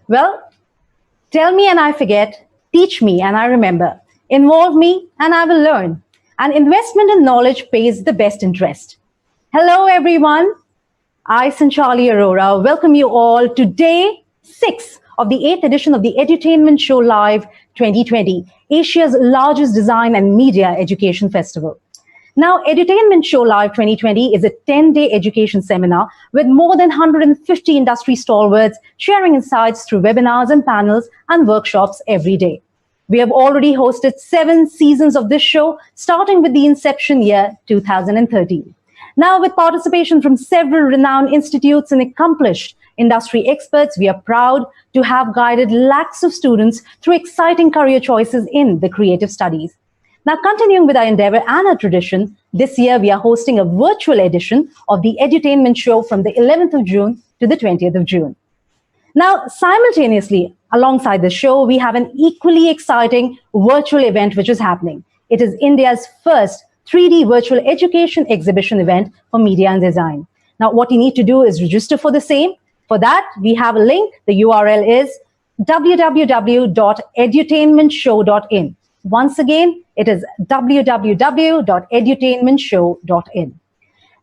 Well, tell me and I forget, teach me and I remember, involve me and I will learn. And investment in knowledge pays the best interest. Hello, everyone. I, Sanchali Arora, welcome you all to day 6 of the 8th edition of the Edutainment Show Live 2020, Asia's largest design and media education festival. Now, Edutainment Show Live 2020 is a 10-day education seminar with more than 150 industry stalwarts sharing insights through webinars and panels and workshops every day. We have already hosted 7 seasons of this show, starting with the inception year 2013. Now, with participation from several renowned institutes and accomplished industry experts, we are proud to have guided lakhs of students through exciting career choices in the creative studies. Now, continuing with our endeavor and our tradition, this year we are hosting a virtual edition of the Edutainment Show from the 11th of June to the 20th of June. Now, simultaneously, alongside the show, we have an equally exciting virtual event which is happening. It is India's first 3D virtual education exhibition event for media and design. Now, what you need to do is register for the same. For that, we have a link. The URL is www.edutainmentshow.in. Once again, it is www.edutainmentshow.in.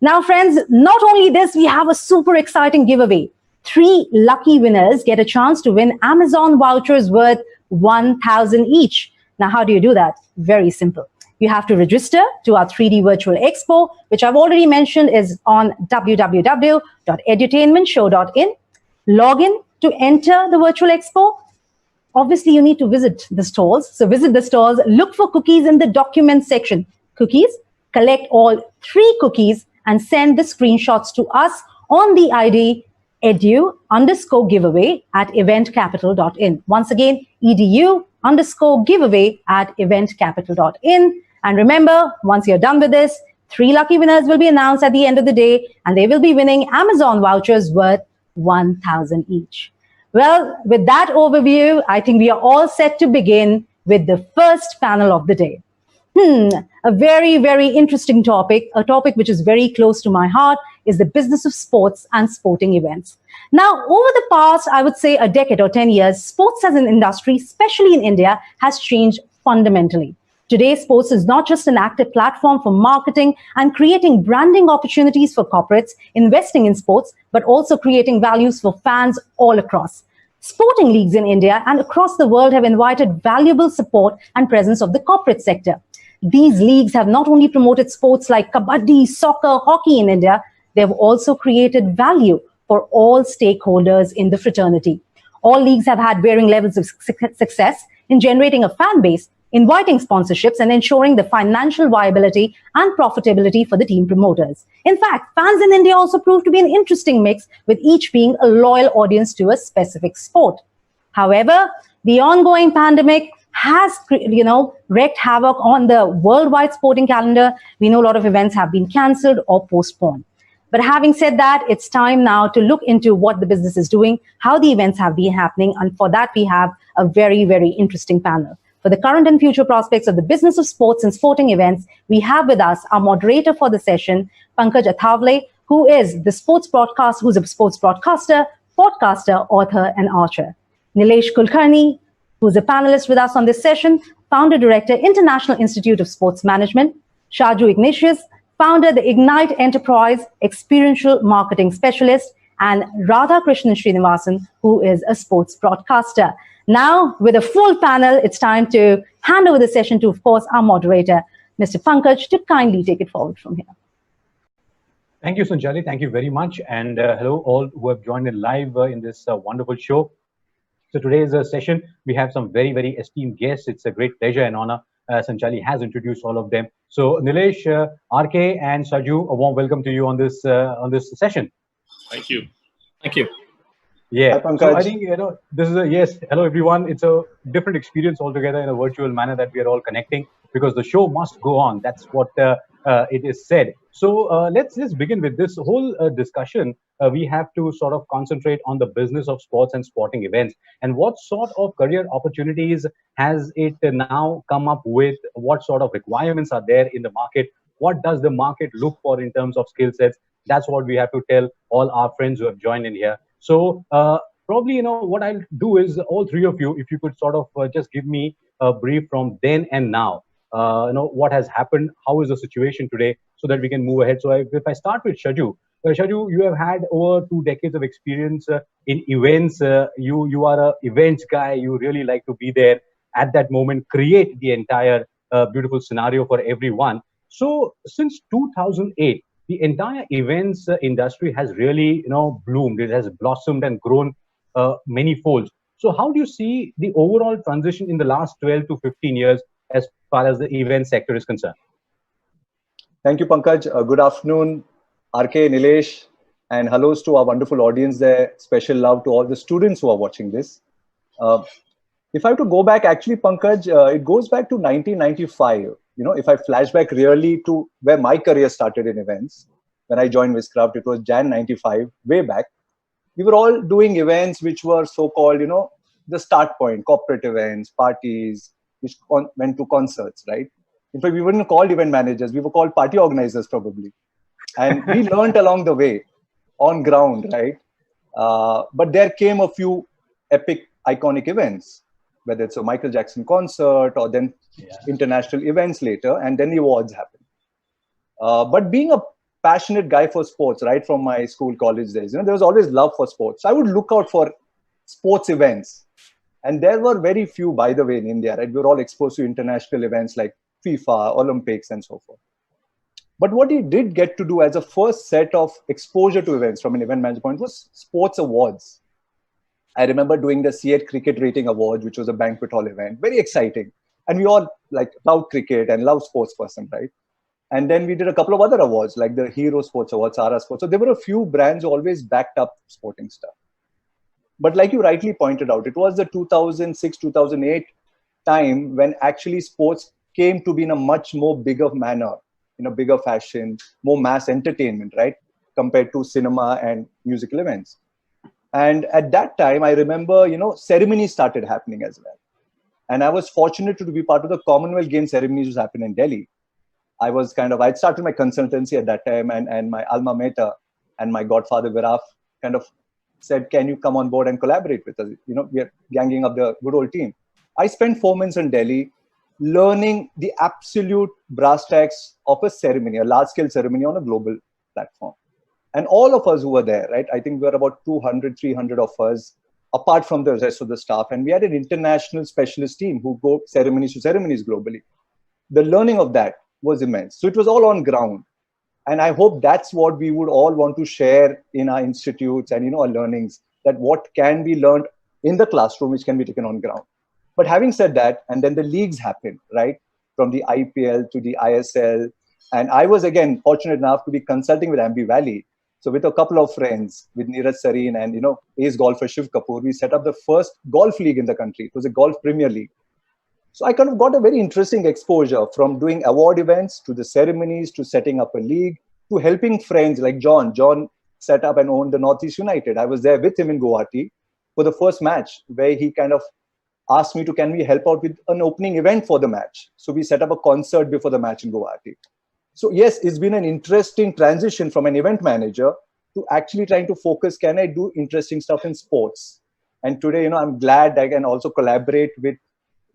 Now, friends, not only this, we have a super exciting giveaway. 3 lucky winners get a chance to win Amazon vouchers worth 1,000 each. Now, how do you do that? Very simple. You have to register to our 3D Virtual Expo, which I've already mentioned is on www.edutainmentshow.in. Log in to enter the Virtual Expo. Obviously, you need to visit the stalls. So visit the stalls, look for cookies in the document section. Cookies, collect all 3 cookies and send the screenshots to us on the ID edu_giveaway at eventcapital.in. Once again, edu_giveaway at eventcapital.in. And remember, once you're done with this, 3 lucky winners will be announced at the end of the day, and they will be winning Amazon vouchers worth 1,000 each. Well, with that overview, I think we are all set to begin with the first panel of the day. A very, very interesting topic, a topic which is very close to my heart, is the business of sports and sporting events. Now, over the past, I would say a decade or 10 years, sports as an industry, especially in India, has changed fundamentally. Today, sports is not just an active platform for marketing and creating branding opportunities for corporates investing in sports, but also creating values for fans all across. Sporting leagues in India and across the world have invited valuable support and presence of the corporate sector. These leagues have not only promoted sports like kabaddi, soccer, hockey in India, they have also created value for all stakeholders in the fraternity. All leagues have had varying levels of success in generating a fan base, inviting sponsorships, and ensuring the financial viability and profitability for the team promoters. In fact, fans in India also proved to be an interesting mix, with each being a loyal audience to a specific sport. However, the ongoing pandemic has, wreaked havoc on the worldwide sporting calendar. We know a lot of events have been cancelled or postponed. But having said that, it's time now to look into what the business is doing, how the events have been happening, and for that we have a very, very interesting panel. For the current and future prospects of the business of sports and sporting events, we have with us our moderator for the session, Pankaj Athawle, who's a sports broadcaster, podcaster, author, and archer. Nilesh Kulkarni, who's a panelist with us on this session, founder director, International Institute of Sports Management. Shaju Ignatius, founder, the Ignite Enterprise, experiential marketing specialist, and Radhakrishnan Sreenivasan, who is a sports broadcaster. Now, with a full panel, it's time to hand over the session to, of course, our moderator, Mr. Pankaj, to kindly take it forward from here. Thank you, Sanchali. Thank you very much. And hello, all who have joined in live in this wonderful show. So today's session, we have some very, very esteemed guests. It's a great pleasure and honor. Sanchali has introduced all of them. So Nilesh, RK, and Shaju, a warm welcome to you on this session. Thank you. Thank you. Yeah, Hi, so I think, this is yes, hello everyone. It's a different experience altogether in a virtual manner that we are all connecting, because the show must go on. That's what it is said. So let's begin with this whole discussion. We have to sort of concentrate on the business of sports and sporting events, and what sort of career opportunities has it now come up with? What sort of requirements are there in the market? What does the market look for in terms of skill sets? That's what we have to tell all our friends who have joined in here. So probably, what I'll do is all three of you, if you could sort of just give me a brief from then and now. What has happened, how is the situation today, so that we can move ahead. So if I start with Shaju, Shaju, you have had over 2 decades of experience in events. You are a events guy. You really like to be there at that moment, create the entire beautiful scenario for everyone. So since 2008, the entire events industry has really, bloomed. It has blossomed and grown many folds. So how do you see the overall transition in the last 12 to 15 years as far as the event sector is concerned? Thank you, Pankaj. Good afternoon, RK, Nilesh, and hellos to our wonderful audience there. Special love to all the students who are watching this. If I have to go back, actually, Pankaj, it goes back to 1995. If I flash back really to where my career started in events, when I joined Viscraft, it was Jan 95, way back. We were all doing events which were so-called, the start point, corporate events, parties, which went to concerts, right? In fact, we weren't called event managers. We were called party organizers, probably. And we learned along the way, on ground, right? But there came a few epic, iconic events, whether it's a Michael Jackson concert or then international events later, and then the awards happened. But being a passionate guy for sports, right from my school, college days, there was always love for sports. I would look out for sports events. And there were very few, by the way, in India, right? We were all exposed to international events like FIFA, Olympics, and so forth. But what he did get to do as a first set of exposure to events from an event management point was sports awards. I remember doing the C8 Cricket Rating Award, which was a banquet hall event, very exciting. And we all love cricket and love sports person, right? And then we did a couple of other awards, like the Hero Sports Awards, Sara Sports. So there were a few brands who always backed up sporting stuff. But like you rightly pointed out, it was the 2006, 2008 time when actually sports came to be in a much more bigger manner, in a bigger fashion, more mass entertainment, right? Compared to cinema and musical events. And at that time, I remember, ceremonies started happening as well. And I was fortunate to be part of the Commonwealth Games ceremonies which happened in Delhi. I'd started my consultancy at that time, and my alma mater and my godfather Viraf kind of said, can you come on board and collaborate with us? We are ganging up the good old team. I spent 4 months in Delhi learning the absolute brass tacks of a ceremony, a large-scale ceremony on a global platform. And all of us who were there, right? I think we were about 200, 300 of us, apart from the rest of the staff. And we had an international specialist team who go ceremonies to ceremonies globally. The learning of that was immense. So it was all on ground. And I hope that's what we would all want to share in our institutes and, our learnings, that what can be learned in the classroom, which can be taken on ground. But having said that, and then the leagues happened, right? From the IPL to the ISL. And I was, again, fortunate enough to be consulting with Ambi Valley. So with a couple of friends, with Neeraj Sareen and, ace golfer Shiv Kapoor, we set up the first golf league in the country. It was a golf premier league. So I kind of got a very interesting exposure from doing award events to the ceremonies, to setting up a league, to helping friends like John. John set up and owned the Northeast United. I was there with him in Guwahati for the first match, where he kind of asked me to, can we help out with an opening event for the match? So we set up a concert before the match in Guwahati. So yes, it's been an interesting transition from an event manager to actually trying to focus, can I do interesting stuff in sports? And today, I'm glad I can also collaborate with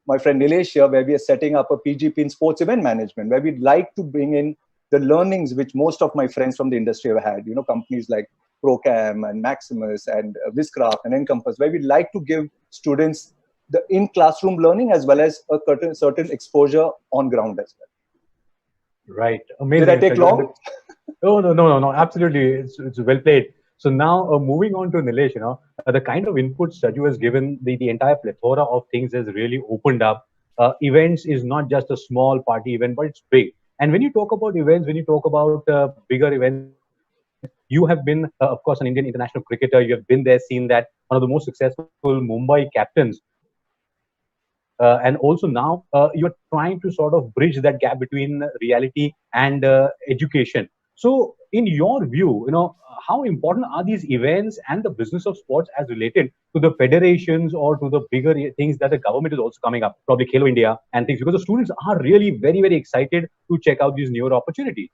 my friend Nilesh here, where we are setting up a PGP in sports event management, where we'd like to bring in the learnings which most of my friends from the industry have had, companies like Procam and Maximus and Viscraft and Encompass, where we'd like to give students the in-classroom learning as well as a certain exposure on ground as well. Right. Amazing. Did I take long? No. Absolutely. It's well played. So now moving on to Nilesh, the kind of inputs Shaju has given, the entire plethora of things has really opened up. Events is not just a small party event, but it's big. And when you talk about events, when you talk about bigger events, you have been, of course, an Indian international cricketer. You have been there, seen that, one of the most successful Mumbai captains. And also now you're trying to sort of bridge that gap between reality and education. So in your view, how important are these events and the business of sports as related to the federations or to the bigger things that the government is also coming up, probably Khelo India and things, because the students are really very, very excited to check out these newer opportunities.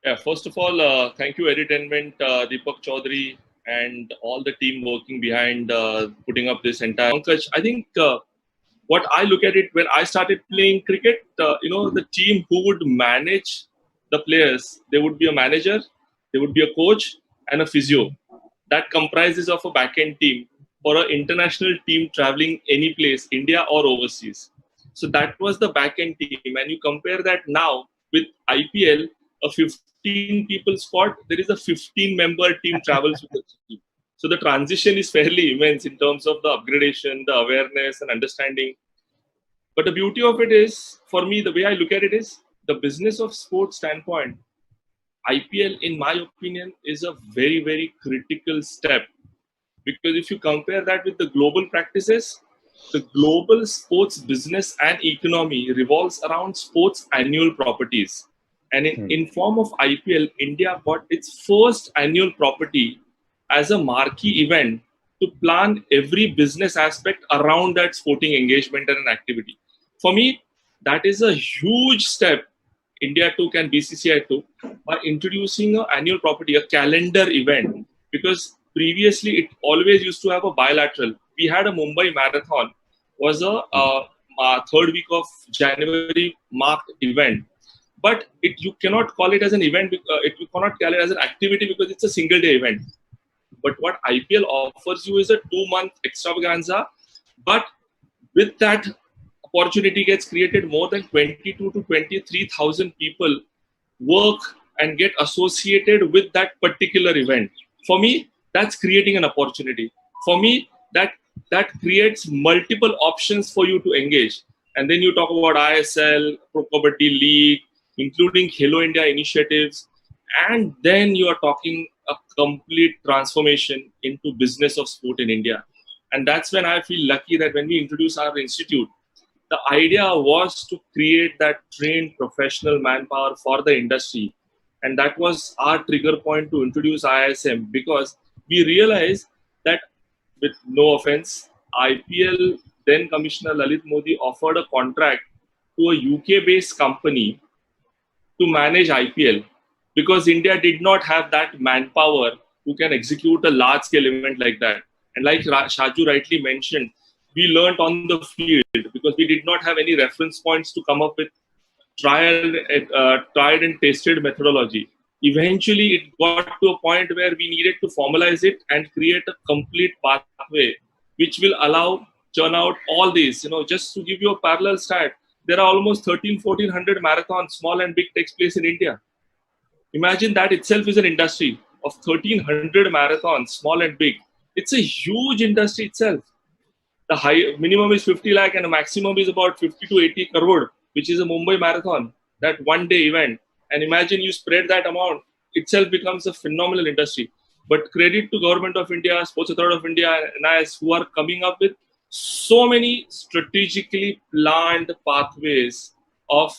Yeah, first of all, thank you, Edutainment, Deepak Chaudhary, and all the team working behind putting up this entire. Pankaj, I think what I look at it when I started playing cricket, the team who would manage the players, there would be a manager, there would be a coach, and a physio. That comprises of a back-end team for an international team traveling any place, India or overseas. So that was the back-end team. And you compare that now with IPL, a 15 people squad, there is a 15-member team travels with the team. So the transition is fairly immense in terms of the upgradation, the awareness and understanding. But the beauty of it is, for me, the way I look at it is, the business of sports standpoint, IPL, in my opinion, is a very, very critical step. Because if you compare that with the global practices, the global sports business and economy revolves around sports annual properties. And in form of IPL, India got its first annual property as a marquee event to plan every business aspect around that sporting engagement and an activity. For me, that is a huge step India took and BCCI took by introducing an annual property, a calendar event, because previously it always used to have a bilateral. We had a Mumbai Marathon, was a third week of January marked event, but you cannot call it as an event. You cannot call it as an activity because it's a single day event. But what IPL offers you is a 2-month extravaganza, but with that opportunity gets created, more than 22 to 23,000 people work and get associated with that particular event. For me, that's creating an opportunity. For me, that creates multiple options for you to engage. And then you talk about ISL, Pro Kabaddi League, including Hello India initiatives. And then you are talking a complete transformation into business of sport in India. And that's when I feel lucky that when we introduce our institute, the idea was to create that trained professional manpower for the industry. And that was our trigger point to introduce ISM, because we realized that, with no offense, IPL, then Commissioner Lalit Modi offered a contract to a UK-based company to manage IPL, because India did not have that manpower who can execute a large-scale event like that. And like Shaju rightly mentioned, we learned on the field because we did not have any reference points to come up with tried and tested methodology. Eventually, it got to a point where we needed to formalize it and create a complete pathway, which will allow churn out all these. Just to give you a parallel stat, there are almost 1,400 marathons, small and big, takes place in India. Imagine that itself is an industry of 1,300 marathons, small and big. It's a huge industry itself. The high minimum is 50 lakh and the maximum is about 50 to 80 crore, which is a Mumbai Marathon, that one-day event. And imagine you spread that amount, itself becomes a phenomenal industry. But credit to Government of India, Sports Authority of India, and NIS, who are coming up with so many strategically planned pathways of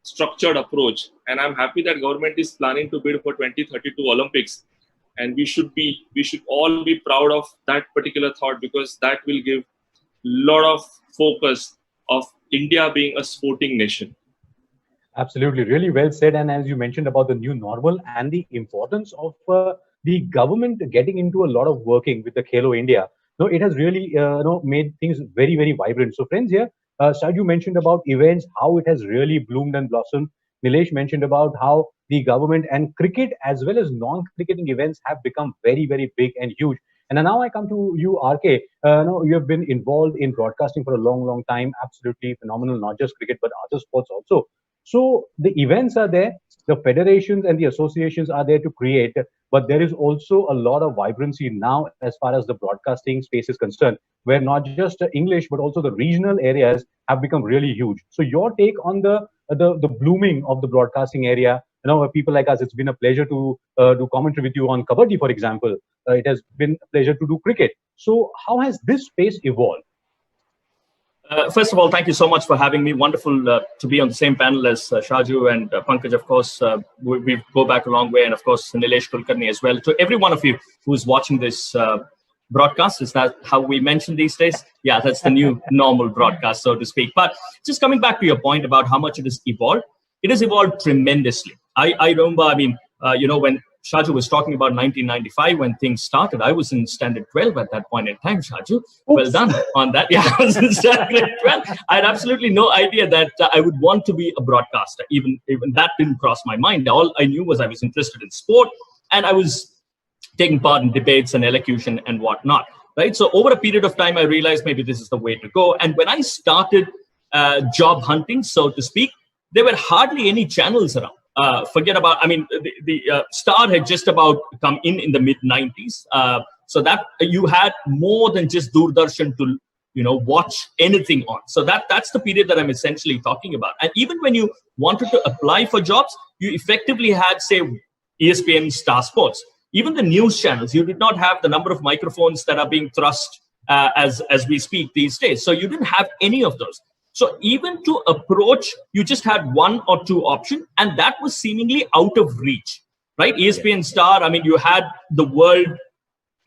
structured approach. And I'm happy that government is planning to bid for 2032 Olympics. And we should all be proud of that particular thought, because that will give lot of focus of India being a sporting nation. Absolutely, really well said. And as you mentioned about the new normal and the importance of the government getting into a lot of working with the Khelo India, it has really made things very, very vibrant. So friends, here, Shaju mentioned about events, how it has really bloomed and blossomed. Nilesh mentioned about how the government and cricket as well as non-cricketing events have become very, very big and huge. And now I come to you, RK. You have been involved in broadcasting for a long, long time. Absolutely phenomenal, not just cricket, but other sports also. So the events are there, the federations and the associations are there to create, but there is also a lot of vibrancy now as far as the broadcasting space is concerned, where not just English, but also the regional areas have become really huge. So your take on the blooming of the broadcasting area. People like us, it's been a pleasure to do commentary with you on Kabaddi, for example. It has been a pleasure to do cricket. So how has this space evolved? First of all, thank you so much for having me. Wonderful to be on the same panel as Shaju and Pankaj. Of course, we go back a long way. And of course, Nilesh Kulkarni as well. To every one of you who's watching this broadcast, is that how we mention these days? Yeah, that's the new normal broadcast, so to speak. But just coming back to your point about how much it has evolved tremendously. I remember, when Shaju was talking about 1995 when things started. I was in standard 12 at that point in time, Shaju. Well done on that. Yeah, I was in standard 12. I had absolutely no idea that I would want to be a broadcaster. Even that didn't cross my mind. All I knew was I was interested in sport, and I was taking part in debates and elocution and whatnot. Right. So over a period of time, I realized maybe this is the way to go. And when I started job hunting, so to speak, there were hardly any channels around. Forget about, I mean, the Star had just about come in the mid 90s. So that you had more than just Doordarshan to, watch anything on. So that's the period that I'm essentially talking about. And even when you wanted to apply for jobs, you effectively had, say, ESPN, Star Sports. Even the news channels, you did not have the number of microphones that are being thrust as we speak these days. So you didn't have any of those. So even to approach, you just had one or two options, and that was seemingly out of reach, right? ESPN Star, I mean, you had the world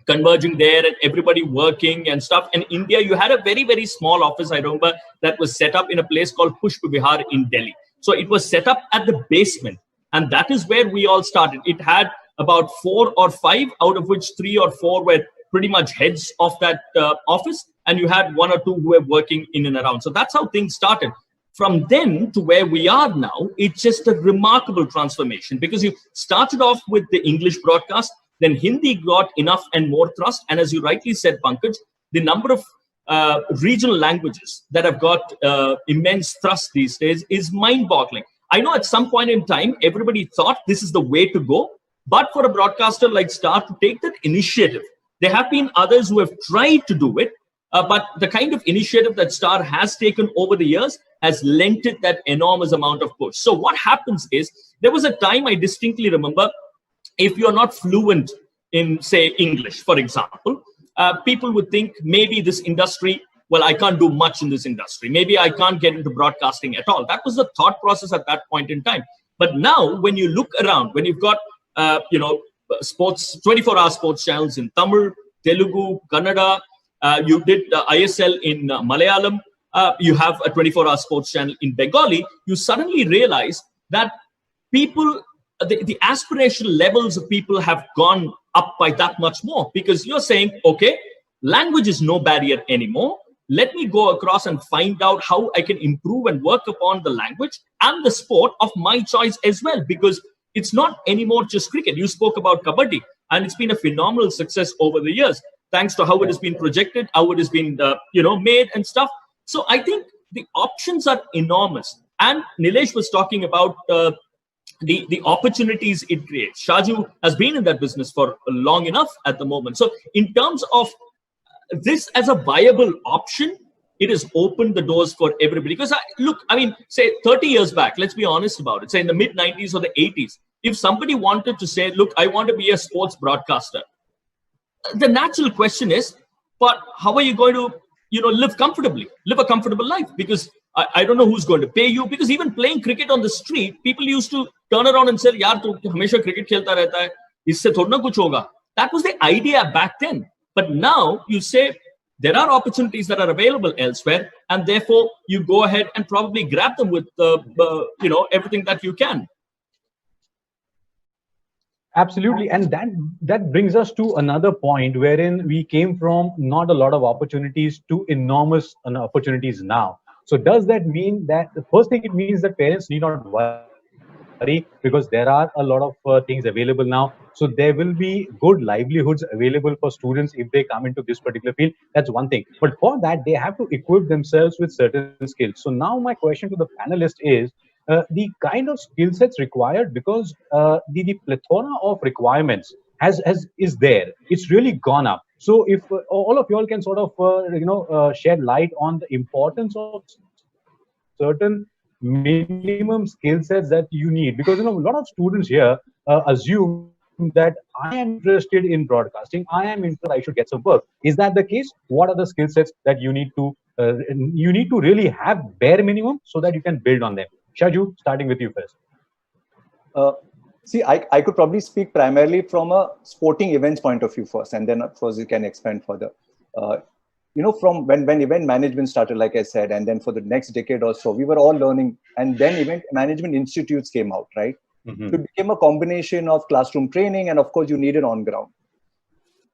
converging there and everybody working and stuff. And India, you had a very, very small office, I remember, that was set up in a place called Pushpa Vihar in Delhi. So it was set up at the basement, and that is where we all started. It had about 4 or 5, out of which 3 or 4 were pretty much heads of that office, and you had 1 or 2 who were working in and around. So that's how things started. From then to where we are now, it's just a remarkable transformation, because you started off with the English broadcast, then Hindi got enough and more thrust. And as you rightly said, Pankaj, the number of regional languages that have got immense thrust these days is mind-boggling. I know at some point in time, everybody thought this is the way to go, but for a broadcaster like Star to take that initiative, there have been others who have tried to do it, but the kind of initiative that Star has taken over the years has lent it that enormous amount of push. So what happens is, there was a time I distinctly remember, if you're not fluent in, say, English, for example, people would think maybe this industry, well, I can't do much in this industry. Maybe I can't get into broadcasting at all. That was the thought process at that point in time. But now, when you look around, when you've got, sports, 24-hour sports channels in Tamil, Telugu, Kannada, you did ISL in Malayalam, you have a 24-hour sports channel in Bengali, you suddenly realize that people, the aspirational levels of people have gone up by that much more, because you're saying, okay, language is no barrier anymore. Let me go across and find out how I can improve and work upon the language and the sport of my choice as well, because it's not anymore just cricket. You spoke about kabaddi, and it's been a phenomenal success over the years, thanks to how it has been projected, how it has been, made and stuff. So I think the options are enormous. And Nilesh was talking about the opportunities it creates. Shaju has been in that business for long enough at the moment. So in terms of this as a viable option, it has opened the doors for everybody. Because say 30 years back, let's be honest about it, say in the mid 90s or the 80s, if somebody wanted to say, look, I want to be a sports broadcaster, the natural question is, but how are you going to, live comfortably, live a comfortable life? Because I don't know who's going to pay you. Because even playing cricket on the street, people used to turn around and say, yaar, tu hamesha cricket khelta rehta hai, isse thodi na kuch hoga. That was the idea back then. But now you say, there are opportunities that are available elsewhere, and therefore you go ahead and probably grab them with everything that you can. Absolutely. And that brings us to another point wherein we came from not a lot of opportunities to enormous opportunities now. So does that mean that, the first thing it means that parents need not worry, because there are a lot of things available now. So there will be good livelihoods available for students if they come into this particular field. That's one thing. But for that, they have to equip themselves with certain skills. So now my question to the panelist is, the kind of skill sets required, because the plethora of requirements is there. It's really gone up. So if all of you all can sort of shed light on the importance of certain minimum skill sets that you need, because a lot of students here assume that I am interested in broadcasting, I should get some work. Is that the case? What are the skill sets that you need to really have bare minimum so that you can build on them? Shaju, starting with you first. See, I could probably speak primarily from a sporting events point of view first, and then of course you can expand further. From when event management started, like I said, and then for the next decade or so, we were all learning, and then event management institutes came out, right? Mhm. So it became a combination of classroom training, and of course, you need it on ground.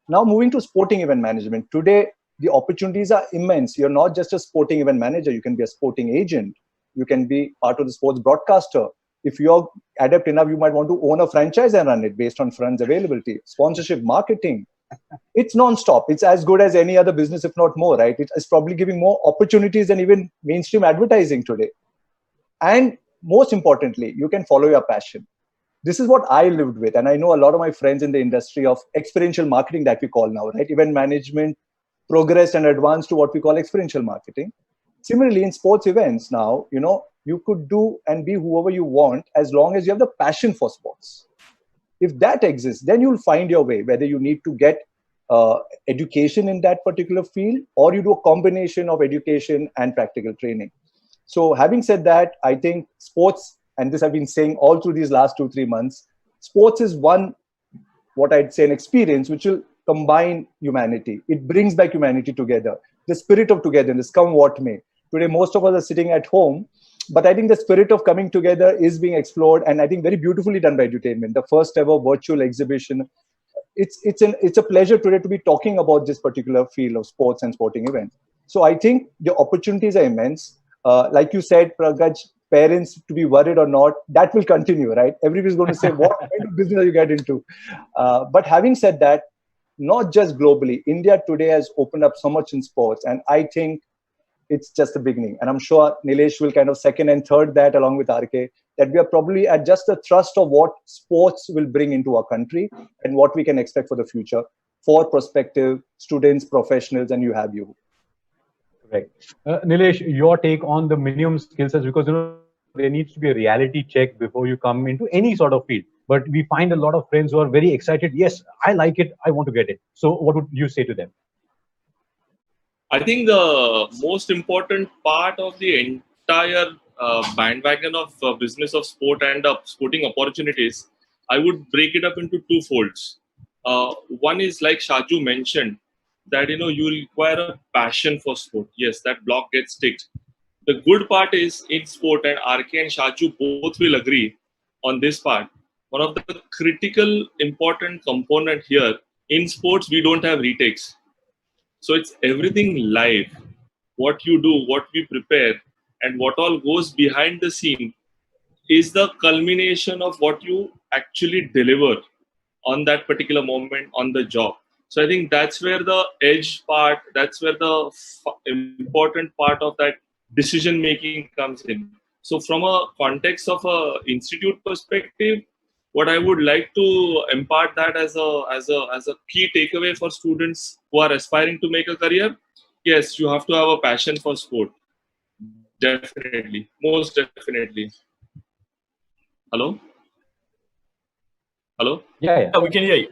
Now, moving to sporting event management. Today, the opportunities are immense. You're not just a sporting event manager, you can be a sporting agent, you can be part of the sports broadcaster. If you're adept enough, you might want to own a franchise and run it based on funds availability, sponsorship, marketing. It's non-stop. It's as good as any other business, if not more, right? It's probably giving more opportunities than even mainstream advertising today. And most importantly, you can follow your passion. This is what I lived with. And I know a lot of my friends in the industry of experiential marketing that we call now, right? Event management progressed and advanced to what we call experiential marketing. Similarly, in sports events now, you could do and be whoever you want as long as you have the passion for sports. If that exists, then you'll find your way, whether you need to get education in that particular field or you do a combination of education and practical training. So having said that, I think sports, and this I've been saying all through these last 2-3 months, sports is one, what I'd say, an experience which will combine humanity. It brings back humanity together. The spirit of togetherness, come what may. Today, most of us are sitting at home, but I think the spirit of coming together is being explored, and I think very beautifully done by Edutainment. The first ever virtual exhibition. It's a pleasure today to be talking about this particular field of sports and sporting events. So I think the opportunities are immense. Like you said, Pankaj, parents to be worried or not, that will continue, right? Everybody's going to say, what kind of business are you get into? But having said that, not just globally, India today has opened up so much in sports, and I think it's just the beginning. And I'm sure Nilesh will kind of second and third that along with RK, that we are probably at just the thrust of what sports will bring into our country and what we can expect for the future for prospective students, professionals, and you. Right. Nilesh, your take on the minimum skill sets, because there needs to be a reality check before you come into any sort of field. But we find a lot of friends who are very excited. Yes, I like it. I want to get it. So what would you say to them? I think the most important part of the entire bandwagon of business of sport and sporting opportunities, I would break it up into two folds. One is, like Shaju mentioned, that you require a passion for sport. Yes, that block gets ticked. The good part is, in sport, and RK and Shaju both will agree on this part, one of the critical important component here, in sports we don't have retakes. So it's everything live. What you do, what we prepare, and what all goes behind the scene is the culmination of what you actually deliver on that particular moment on the job. So I think that's where the edge part, that's where the important part of that decision making comes in. So from a context of a institute perspective, what I would like to impart that as a key takeaway for students who are aspiring to make a career, yes, you have to have a passion for sport. Definitely, most definitely. Hello? Hello? Yeah. We can hear you.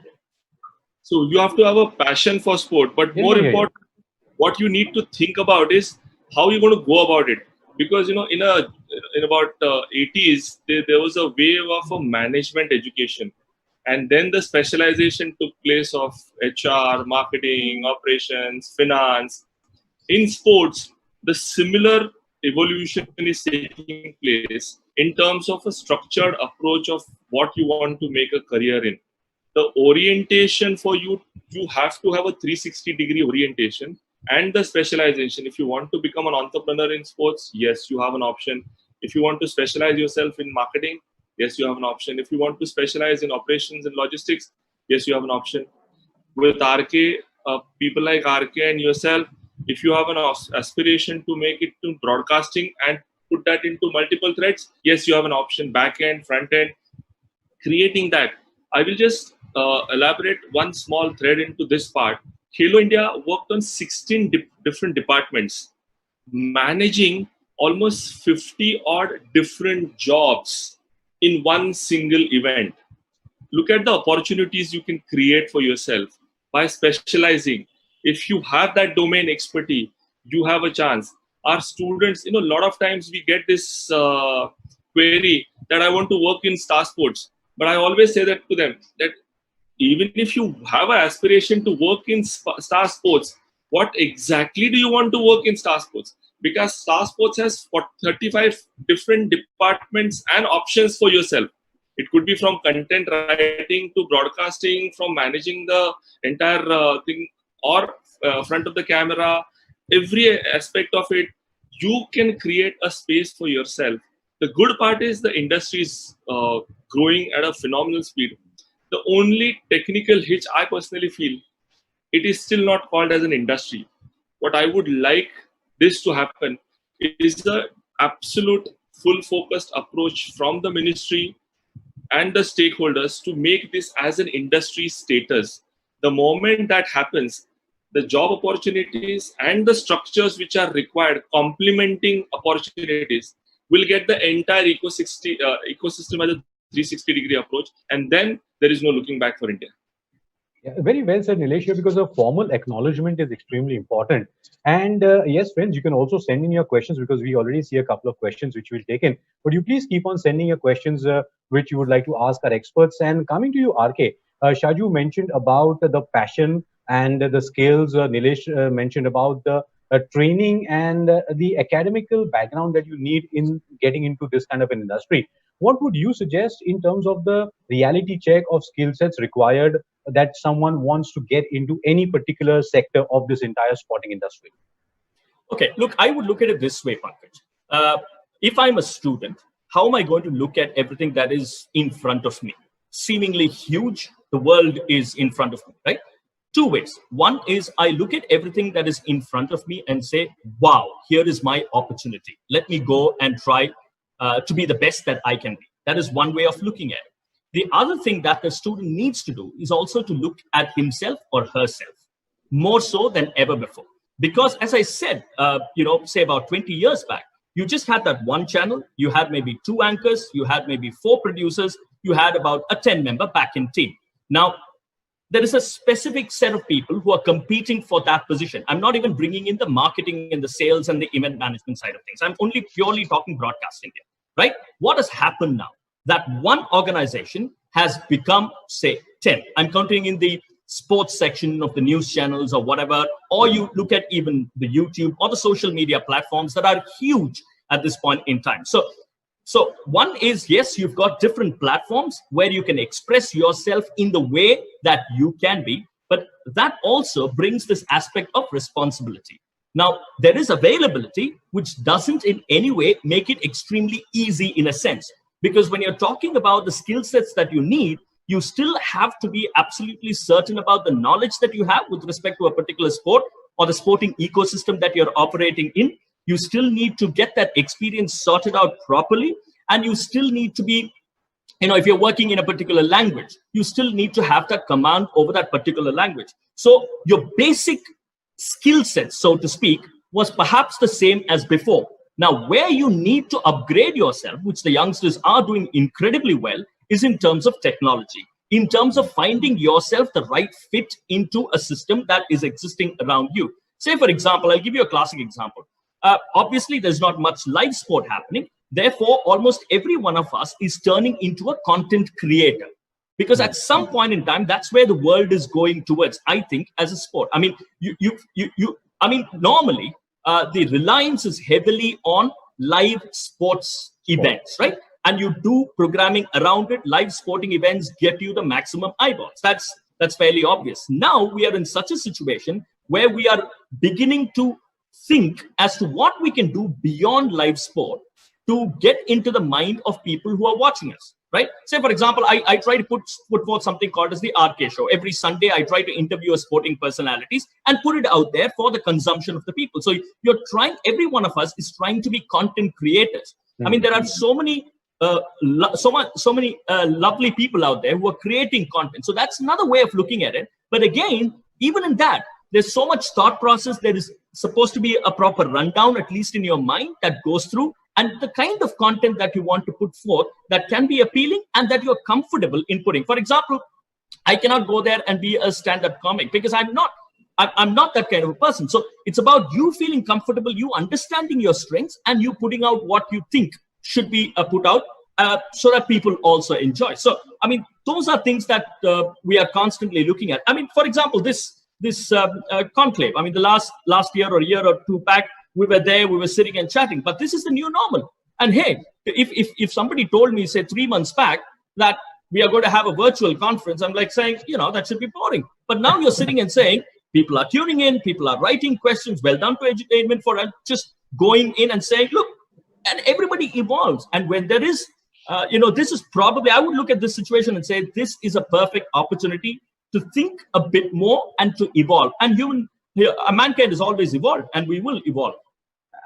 So you have to have a passion for sport, but Yeah, more yeah, yeah. important, what you need to think about is how you're going to go about it. Because in about 80s, there was a wave of a management education, and then the specialization took place of HR, marketing, operations, finance. In sports, the similar evolution is taking place in terms of a structured approach of what you want to make a career in. The orientation for you have to have a 360-degree orientation, and the specialization. If you want to become an entrepreneur in sports, yes, you have an option. If you want to specialize yourself in marketing, yes, you have an option. If you want to specialize in operations and logistics, yes, you have an option. With RK, people like RK and yourself, if you have an aspiration to make it to broadcasting and put that into multiple threads, yes, you have an option. Back end, front end, creating that. I will just elaborate one small thread into this part. Halo India worked on 16 different departments, managing almost 50 odd different jobs in one single event. Look at the opportunities you can create for yourself by specializing. If you have that domain expertise, you have a chance. Our students, a lot of times we get this query that I want to work in star sports. But I always say that to them, that even if you have an aspiration to work in star sports, what exactly do you want to work in star sports? Because star sports has 35 different departments and options for yourself. It could be from content writing to broadcasting, from managing the entire thing, or front of the camera, every aspect of it. You can create a space for yourself. The good part is the industry is growing at a phenomenal speed. The only technical hitch I personally feel, it is still not called as an industry. What I would like this to happen is the absolute full focused approach from the ministry and the stakeholders to make this as an industry status. The moment that happens, the job opportunities and the structures which are required, complementing opportunities, will get the entire ecosystem as a 360-degree approach, and then there is no looking back for India. Yeah, very well said, Nilesh, here, because a formal acknowledgement is extremely important. And yes, friends, you can also send in your questions, because we already see a couple of questions which we'll take in. But you please keep on sending your questions which you would like to ask our experts. And coming to you, RK, Shaju mentioned about the passion and the skills. Nilesh mentioned about the training and the academical background that you need in getting into this kind of an industry. What would you suggest in terms of the reality check of skill sets required that someone wants to get into any particular sector of this entire sporting industry? Okay, look, I would look at it this way, Pankaj. If I'm a student, how am I going to look at everything that is in front of me? Seemingly huge, the world is in front of me, right? Two ways. One is I look at everything that is in front of me and say, wow, here is my opportunity. Let me go and try to be the best that I can be. That is one way of looking at it. The other thing that the student needs to do is also to look at himself or herself more so than ever before. Because as I said, say about 20 years back, you just had that one channel, you had maybe 2 anchors, you had maybe 4 producers, you had about a 10-member back-end team. Now, there is a specific set of people who are competing for that position. I'm not even bringing in the marketing and the sales and the event management side of things. I'm only purely talking broadcasting here, right? What has happened now? That one organization has become, say, 10. I'm counting in the sports section of the news channels or whatever, or you look at even the YouTube or the social media platforms that are huge at this point in time. So one is, yes, you've got different platforms where you can express yourself in the way that you can be, but that also brings this aspect of responsibility. Now, there is availability, which doesn't in any way make it extremely easy in a sense, because when you're talking about the skill sets that you need, you still have to be absolutely certain about the knowledge that you have with respect to a particular sport or the sporting ecosystem that you're operating in. You still need to get that experience sorted out properly. And you still need to be, if you're working in a particular language, you still need to have that command over that particular language. So your basic skill set, so to speak, was perhaps the same as before. Now, where you need to upgrade yourself, which the youngsters are doing incredibly well, is in terms of technology, in terms of finding yourself the right fit into a system that is existing around you. Say, for example, I'll give you a classic example. Obviously, there's not much live sport happening. Therefore, almost every one of us is turning into a content creator. Because at some point in time, that's where the world is going towards, I think, as a sport. I mean, normally, the reliance is heavily on live sports events, right? And you do programming around it. Live sporting events get you the maximum eyeballs. That's fairly obvious. Now we are in such a situation where we are beginning to think as to what we can do beyond live sport to get into the mind of people who are watching us, right? Say, for example, I try to put forth something called as the RK Show. Every Sunday, I try to interview a sporting personalities and put it out there for the consumption of the people. So every one of us is trying to be content creators. I mean, there are so many lovely people out there who are creating content. So that's another way of looking at it. But again, even in that, there's so much thought process. There is supposed to be a proper rundown, at least in your mind, that goes through. And the kind of content that you want to put forth that can be appealing and that you're comfortable in putting. For example, I cannot go there and be a stand-up comic because I'm not that kind of a person. So it's about you feeling comfortable, you understanding your strengths, and you putting out what you think should be put out so that people also enjoy. So, I mean, those are things that we are constantly looking at. I mean, for example, this conclave, I mean, the last year or a year or two back, we were there, we were sitting and chatting, but this is the new normal. And hey, if somebody told me, say 3 months back, that we are going to have a virtual conference, I'm like saying, that should be boring. But now you're sitting and saying, people are tuning in, people are writing questions. Well done to Edutainment for just going in and saying, look, and everybody evolves. And when there is, this is probably, I would look at this situation and say, this is a perfect opportunity to think a bit more and to evolve. And mankind has always evolved, and we will evolve.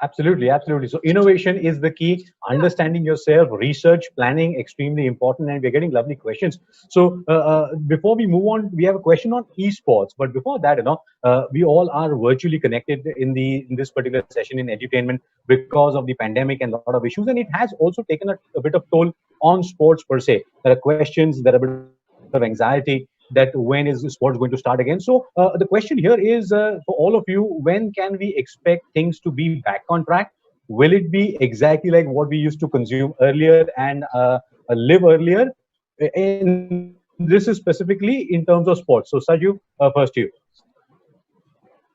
Absolutely, absolutely. So innovation is the key. Understanding yourself, research, planning, extremely important. And we're getting lovely questions. So before we move on, we have a question on esports. But before that, we all are virtually connected in this particular session in Edutainment because of the pandemic and a lot of issues. And it has also taken a bit of toll on sports per se. There are questions, there are a bit of anxiety that when is sports going to start again. So the question here is for all of you, when can we expect things to be back on track? Will it be exactly like what we used to consume earlier and live earlier? And this is specifically in terms of sports. So Shaju, first you.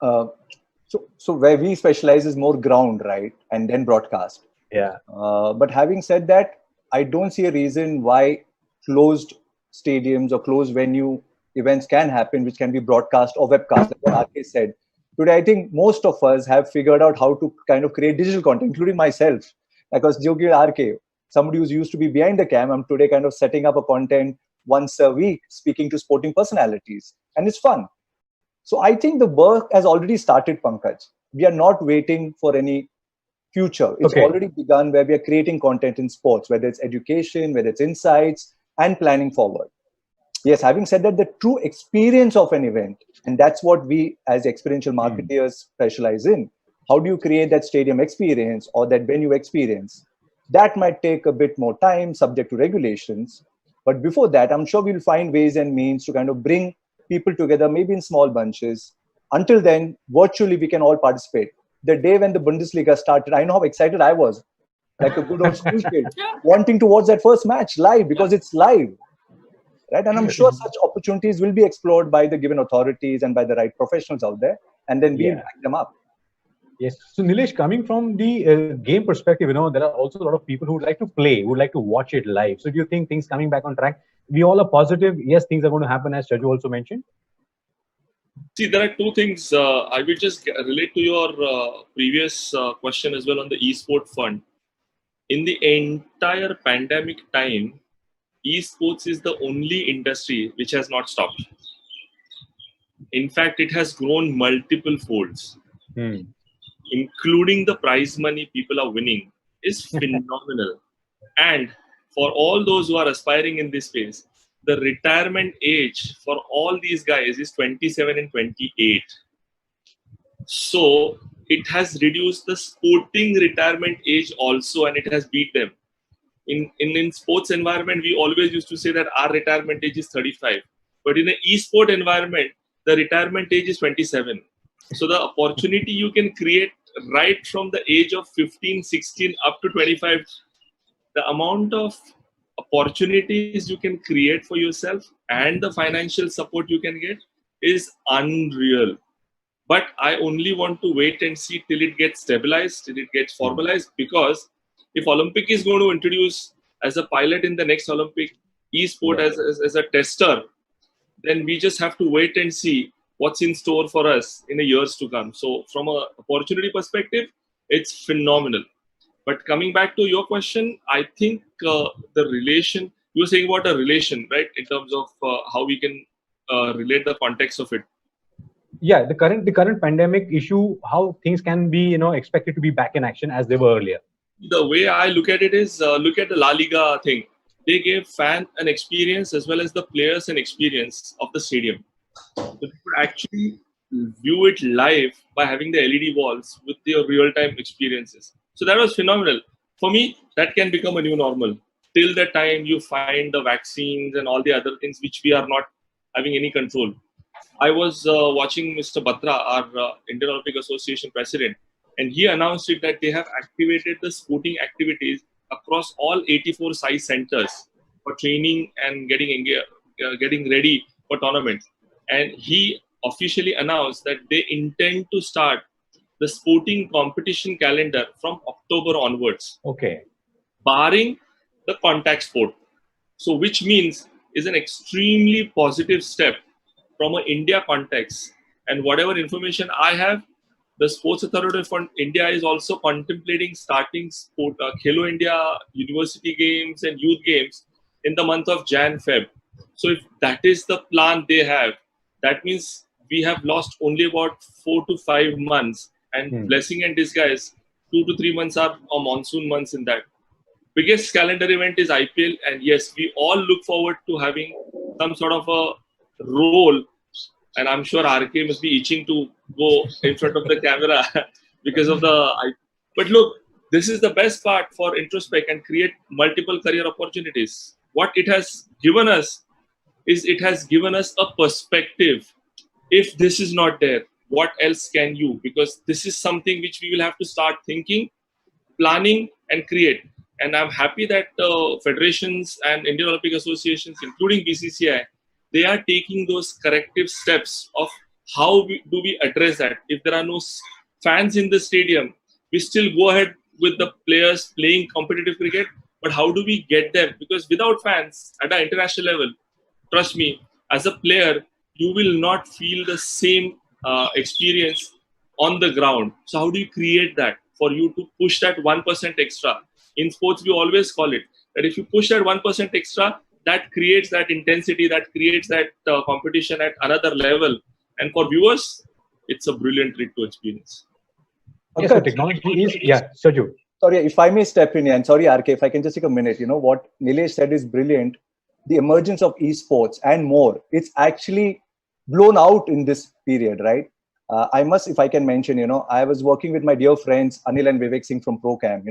So where we specialize is more ground, right? And then broadcast. Yeah. But having said that, I don't see a reason why closed stadiums or closed venue events can happen, which can be broadcast or webcast, like what RK said. Today, I think most of us have figured out how to kind of create digital content, including myself. Because Jogi RK, somebody who's used to be behind the cam, I'm today kind of setting up a content once a week, speaking to sporting personalities. And it's fun. So I think the work has already started, Pankaj. We are not waiting for any future. It's already begun where we are creating content in sports, whether it's education, whether it's insights, and planning forward. Yes, having said that, the true experience of an event, and that's what we as experiential marketers specialize in. How do you create that stadium experience or that venue experience? That might take a bit more time, subject to regulations. But before that, I'm sure we'll find ways and means to kind of bring people together, maybe in small bunches. Until then, virtually, we can all participate. The day when the Bundesliga started, I know how excited I was, like a good old school kid, wanting to watch that first match live because it's live. Right? And I'm sure such opportunities will be explored by the given authorities and by the right professionals out there, and then we'll back them up. Yes. So Nilesh, coming from the game perspective, there are also a lot of people who would like to play, who would like to watch it live. So do you think things coming back on track? We all are positive. Yes, things are going to happen, as Shaju also mentioned. See, there are two things. I will just relate to your previous question as well on the eSport fund. In the entire pandemic time, esports is the only industry which has not stopped. In fact, it has grown multiple folds, including the prize money people are winning is phenomenal. And for all those who are aspiring in this space, the retirement age for all these guys is 27 and 28. So it has reduced the sporting retirement age also, and it has beat them. In sports environment, we always used to say that our retirement age is 35. But in an e-sport environment, the retirement age is 27. So the opportunity you can create right from the age of 15, 16 up to 25, the amount of opportunities you can create for yourself and the financial support you can get is unreal. But I only want to wait and see till it gets stabilized, till it gets formalized, because if Olympic is going to introduce as a pilot in the next Olympic e-sport as a tester, then we just have to wait and see what's in store for us in the years to come. So from an opportunity perspective, it's phenomenal. But coming back to your question, I think the relation, you were saying about a relation, right? In terms of how we can relate the context of it. Yeah, the current pandemic issue, how things can be, expected to be back in action as they were earlier. The way I look at it is, look at the La Liga thing. They gave fan an experience as well as the players an experience of the stadium. So they could actually view it live by having the LED walls with their real-time experiences. So that was phenomenal. For me, that can become a new normal. Till the time you find the vaccines and all the other things which we are not having any control. I was watching Mr. Batra, our Indian Olympic Association president, and he announced it that they have activated the sporting activities across all 84 size centers for training and getting ready for tournaments. And he officially announced that they intend to start the sporting competition calendar from October onwards. Okay. Barring the contact sport. So which means is an extremely positive step from an India context. And whatever information I have, the Sports Authority of India is also contemplating starting Khelo India university games and youth games in the month of Jan-Feb. So if that is the plan they have, that means we have lost only about 4 to 5 months, and blessing and disguise, 2 to 3 months are monsoon months in that. Biggest calendar event is IPL, and yes, we all look forward to having some sort of a role. And I'm sure RK must be itching to go in front of the camera because of the. But look, this is the best part for introspect and create multiple career opportunities. What it has given us is it has given us a perspective. If this is not there, what else can you? Because this is something which we will have to start thinking, planning, and create. And I'm happy that federations and Indian Olympic Associations, including BCCI, they are taking those corrective steps of how do we address that. If there are no fans in the stadium, we still go ahead with the players playing competitive cricket, but how do we get them? Because without fans at an international level, trust me, as a player, you will not feel the same experience on the ground. So how do you create that for you to push that 1% extra? In sports, we always call it that if you push that 1% extra, that creates that intensity, that creates that competition at another level. And for viewers, it's a brilliant treat to experience. Yes, so technology is, Shaju. Sorry, if I may step in, and sorry, RK, if I can just take a minute, what Nilesh said is brilliant. The emergence of esports and more, it's actually blown out in this period, right? I must, if I can mention, I was working with my dear friends, Anil and Vivek Singh from Procam,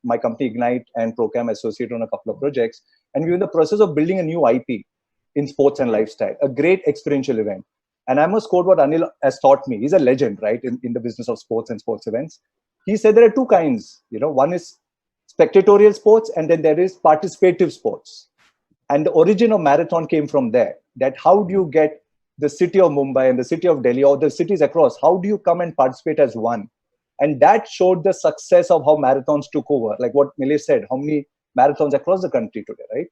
my company Ignite and Procam associate on a couple of projects. And we were in the process of building a new IP in sports and lifestyle, a great experiential event. And I must quote what Anil has taught me. He's a legend, right, in the business of sports and sports events. He said there are two kinds, one is spectatorial sports and then there is participative sports. And the origin of marathon came from there, that how do you get the city of Mumbai and the city of Delhi or the cities across, how do you come and participate as one? And that showed the success of how marathons took over, like what Nilesh said, how many marathons across the country today, right?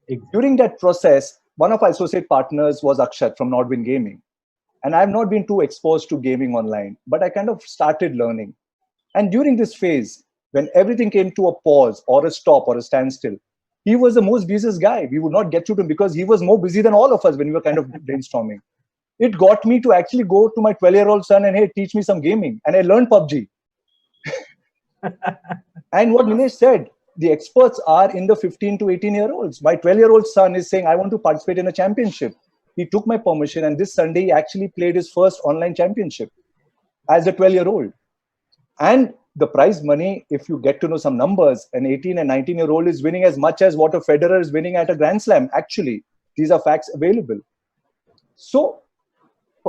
Exactly. During that process, one of our associate partners was Akshat from Nordwind Gaming. And I've not been too exposed to gaming online, but I kind of started learning. And during this phase, when everything came to a pause or a stop or a standstill, he was the most busiest guy. We would not get to him because he was more busy than all of us when we were kind of brainstorming. It got me to actually go to my 12-year-old son and, hey, teach me some gaming. And I learned PUBG. And what Nilesh said, the experts are in the 15 to 18-year-olds. My 12-year-old son is saying, I want to participate in a championship. He took my permission, and this Sunday he actually played his first online championship as a 12-year-old. And the prize money, if you get to know some numbers, an 18 and 19-year-old is winning as much as what a Federer is winning at a Grand Slam. Actually, these are facts available. So,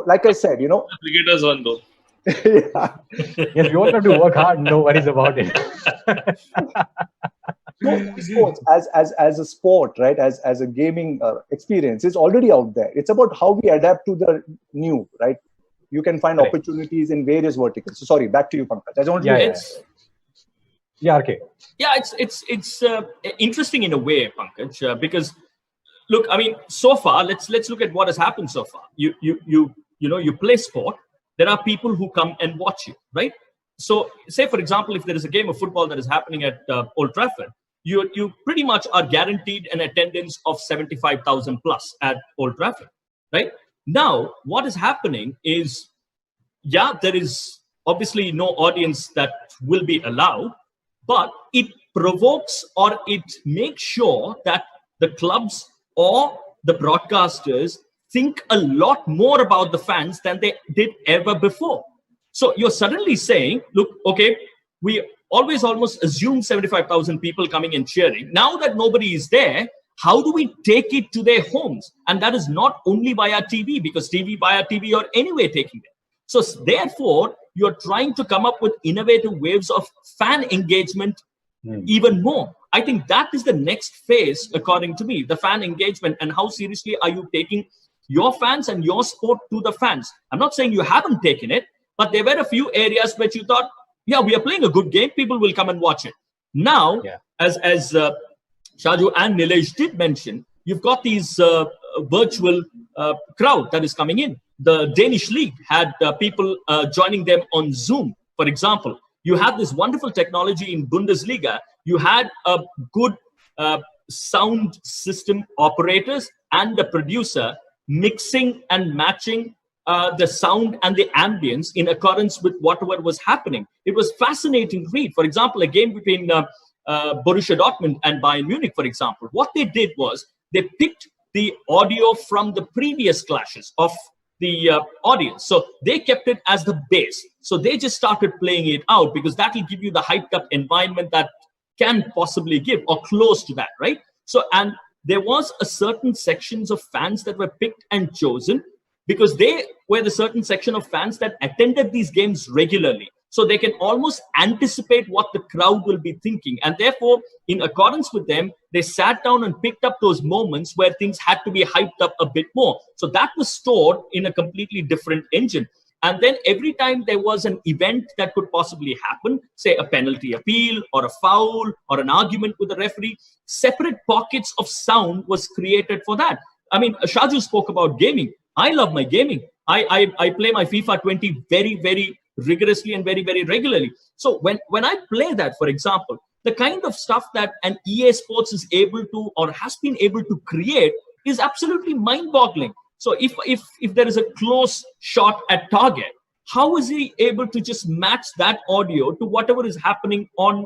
like I said, Cricketers won though. Yeah. Yes, we all have to work hard. No worries about it. So sports as a sport, right? As a gaming experience is already out there. It's about how we adapt to the new, right? You can find opportunities in various verticals. So sorry, back to you, Pankaj. I don't know. Yeah, RK. Yeah, it's interesting in a way, Pankaj, because look, I mean, so far, let's look at what has happened so far. You play sport. There are people who come and watch you, right? So, say for example, if there is a game of football that is happening at Old Trafford, you pretty much are guaranteed an attendance of 75,000 plus at Old Trafford, right? Now, what is happening is, there is obviously no audience that will be allowed, but it provokes or it makes sure that the clubs or the broadcasters think a lot more about the fans than they did ever before. So you're suddenly saying, look, okay, we always almost assume 75,000 people coming and cheering. Now that nobody is there, how do we take it to their homes? And that is not only via TV, because via TV, you're anyway taking it. So therefore, you're trying to come up with innovative waves of fan engagement even more. I think that is the next phase, according to me, the fan engagement. And how seriously are you taking your fans and your sport to the fans? I'm not saying you haven't taken it, but there were a few areas which you thought, we are playing a good game. People will come and watch it. Now, as Shaju and Nilesh did mention, you've got these virtual crowd that is coming in. The Danish league had people joining them on Zoom, for example. You had this wonderful technology in Bundesliga. You had a good sound system operators and the producer mixing and matching the sound and the ambience in accordance with whatever was happening. It was fascinating to read. For example, a game between Borussia Dortmund and Bayern Munich, for example, what they did was they picked the audio from the previous clashes of the audience. So they kept it as the base. So they just started playing it out because that will give you the hyped up environment that can possibly give, or close to that, right? So, and there was a certain sections of fans that were picked and chosen because they were the certain section of fans that attended these games regularly. So they can almost anticipate what the crowd will be thinking. And therefore, in accordance with them, they sat down and picked up those moments where things had to be hyped up a bit more. So that was stored in a completely different engine. And then every time there was an event that could possibly happen, say a penalty appeal or a foul or an argument with the referee, separate pockets of sound was created for that. I mean, Shaju spoke about gaming. I love my gaming. I play my FIFA 20 very, very rigorously and very, very regularly. So when I play that, for example, the kind of stuff that an EA Sports is able to or has been able to create is absolutely mind-boggling. So if there is a close shot at target, how is he able to just match that audio to whatever is happening on,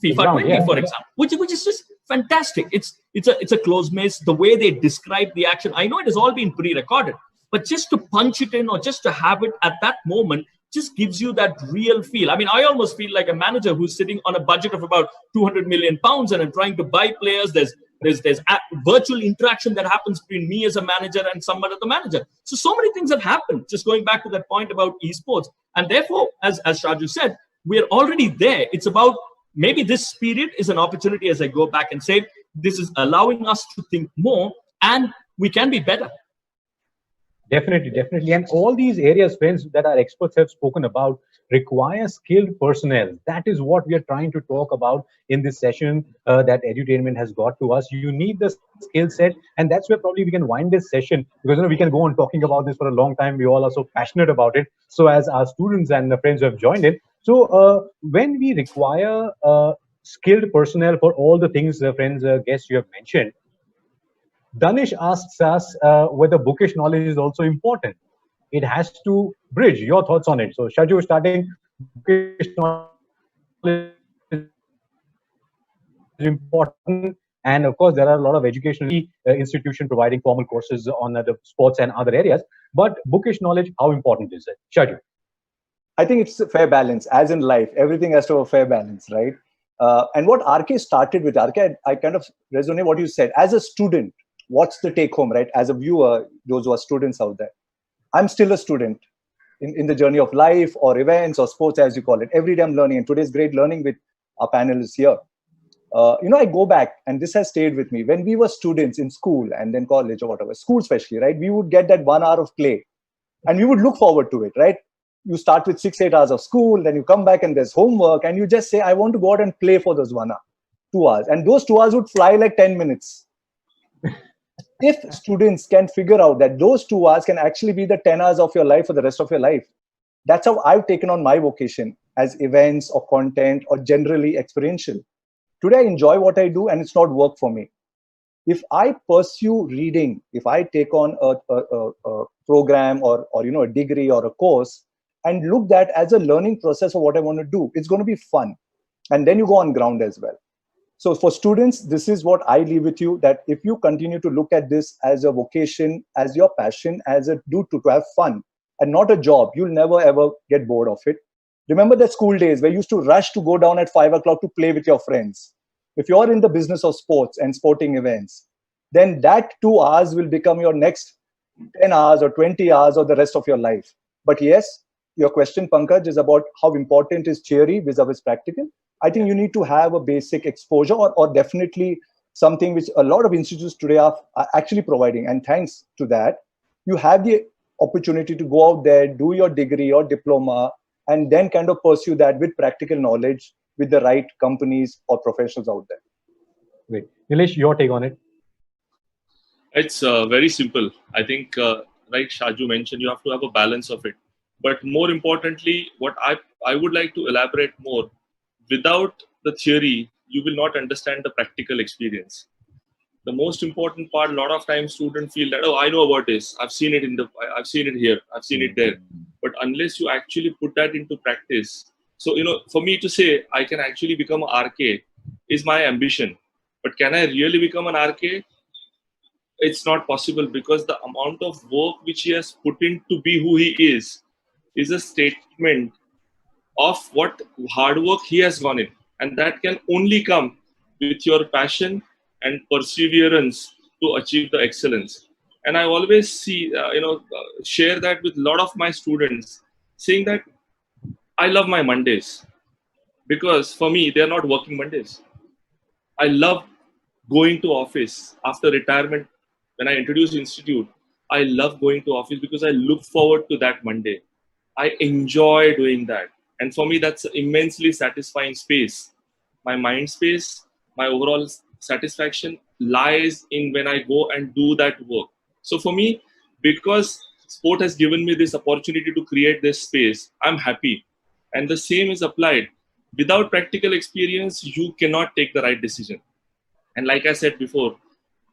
FIFA 20, for example, which is just fantastic. It's a close miss. The way they describe the action, I know it has all been pre-recorded, but just to punch it in or just to have it at that moment just gives you that real feel. I mean, I almost feel like a manager who's sitting on a budget of about 200 million pounds and I'm trying to buy players. There's virtual interaction that happens between me as a manager and someone as the manager. So many things have happened. Just going back to that point about esports, and therefore, as Shaju said, we're already there. It's about maybe this period is an opportunity, as I go back and say, this is allowing us to think more, and we can be better. Definitely. And all these areas, friends, that our experts have spoken about require skilled personnel. That is what we are trying to talk about in this session that Edutainment has got to us. You need the skill set, and that's where probably we can wind this session, because we can go on talking about this for a long time. We all are so passionate about it. So as our students and the friends who have joined in, so when we require skilled personnel for all the things, friends, guests you have mentioned, Danish asks us whether bookish knowledge is also important. It has to bridge. Your thoughts on it. So, Shaju, starting, bookish knowledge is important. And of course, there are a lot of educational institutions providing formal courses on the sports and other areas. But bookish knowledge, how important is it? Shaju. I think it's a fair balance. As in life, everything has to have a fair balance, right? And what RK started with, RK, I kind of resonate what you said. As a student, what's the take home, right? As a viewer, those who are students out there, I'm still a student in the journey of life or events or sports, as you call it. Every day I'm learning, and today's great learning with our panelists here. I go back, and this has stayed with me. When we were students in school and then college or whatever, school especially, right? We would get that 1 hour of play and we would look forward to it, right? You start with 6-8 hours of school, then you come back and there's homework, and you just say, I want to go out and play for those 1 hour, 2 hours. And those 2 hours would fly like 10 minutes. If students can figure out that those 2 hours can actually be the 10 hours of your life for the rest of your life, that's how I've taken on my vocation as events or content or generally experiential. Today, I enjoy what I do and it's not work for me. If I pursue reading, if I take on a program or a degree or a course and look that as a learning process of what I want to do, it's going to be fun. And then you go on ground as well. So for students, this is what I leave with you, that if you continue to look at this as a vocation, as your passion, as a do to have fun and not a job, you'll never ever get bored of it. Remember the school days where you used to rush to go down at 5 o'clock to play with your friends. If you're in the business of sports and sporting events, then that 2 hours will become your next 10 hours or 20 hours or the rest of your life. But yes, your question, Pankaj, is about how important is theory vis-a-vis practical. I think you need to have a basic exposure or definitely something which a lot of institutes today are actually providing. And thanks to that, you have the opportunity to go out there, do your degree or diploma, and then kind of pursue that with practical knowledge with the right companies or professionals out there. Great. Nilesh, your take on it? It's very simple. I think, like Shaju mentioned, you have to have a balance of it. But more importantly, what I would like to elaborate more, without the theory, you will not understand the practical experience. The most important part, a lot of times students feel that, oh, I know about this. I've seen it I've seen it here. I've seen it there. But unless you actually put that into practice, so, for me to say I can actually become an RK is my ambition. But can I really become an RK? It's not possible, because the amount of work which he has put in to be who he is a statement of what hard work he has gone in. And that can only come with your passion and perseverance to achieve the excellence. And I always share that with a lot of my students, saying that I love my Mondays, because for me, they're not working Mondays. I love going to office after retirement. When I introduced Institute, I love going to office because I look forward to that Monday. I enjoy doing that. And for me, that's an immensely satisfying space. My mind space, my overall satisfaction lies in when I go and do that work. So for me, because sport has given me this opportunity to create this space, I'm happy. And the same is applied. Without practical experience, you cannot take the right decision. And like I said before,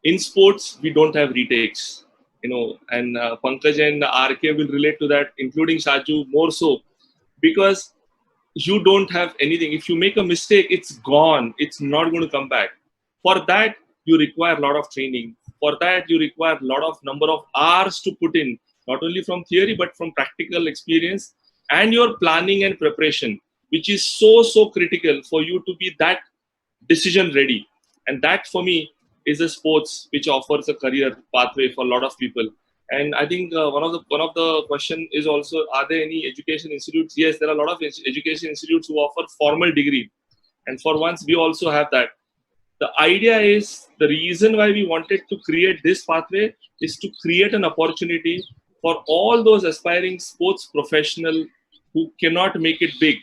in sports, we don't have retakes, and Pankaj and RK will relate to that, including Shaju more so, because you don't have anything. If you make a mistake, it's gone. It's not going to come back. For that, you require a lot of training. For that, you require a lot of number of hours to put in, not only from theory, but from practical experience and your planning and preparation, which is so critical for you to be that decision ready. And that for me is a sports which offers a career pathway for a lot of people. And I think one of the question is also, are there any education institutes? Yes, there are a lot of education institutes who offer formal degree. And for once, we also have that. The idea is, the reason why we wanted to create this pathway is to create an opportunity for all those aspiring sports professionals who cannot make it big